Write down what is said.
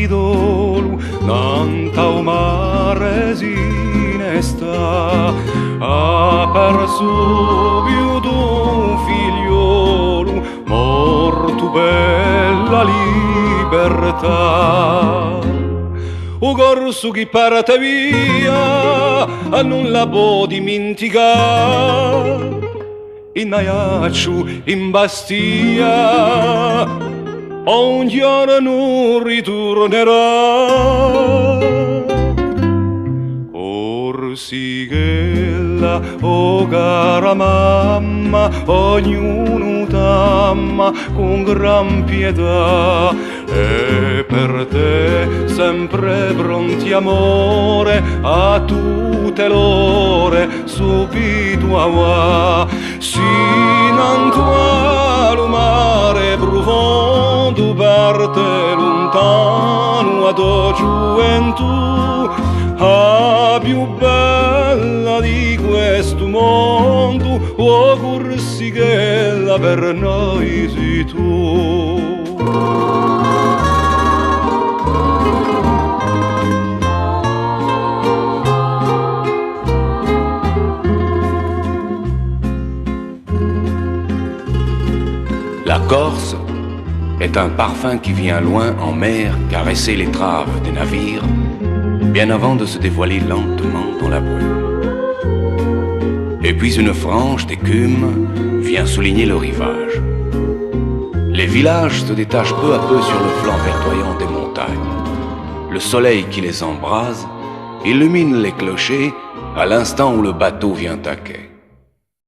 idolu nantau mare sta ha perso più d'un figliolo morto bella libertà. O corso chi parte via a non la può dimenticare, in aiaccio in bastia un giorno non ritornerà. Corsighella, oh cara mamma, ognuno t'ama con gran pietà, e per te sempre pronti amore a tutte l'ore subito a va. Sinanto al mare profondo parte lontano ad gioventù, a più bella di questo mondo, oh Corsighella, per noi sei tu. La Corse est un parfum qui vient loin en mer caresser l'étrave des navires, bien avant de se dévoiler lentement dans la brume. Et puis une frange d'écume vient souligner le rivage. Les villages se détachent peu à peu sur le flanc verdoyant des montagnes. Le soleil qui les embrase illumine les clochers à l'instant où le bateau vient à quai.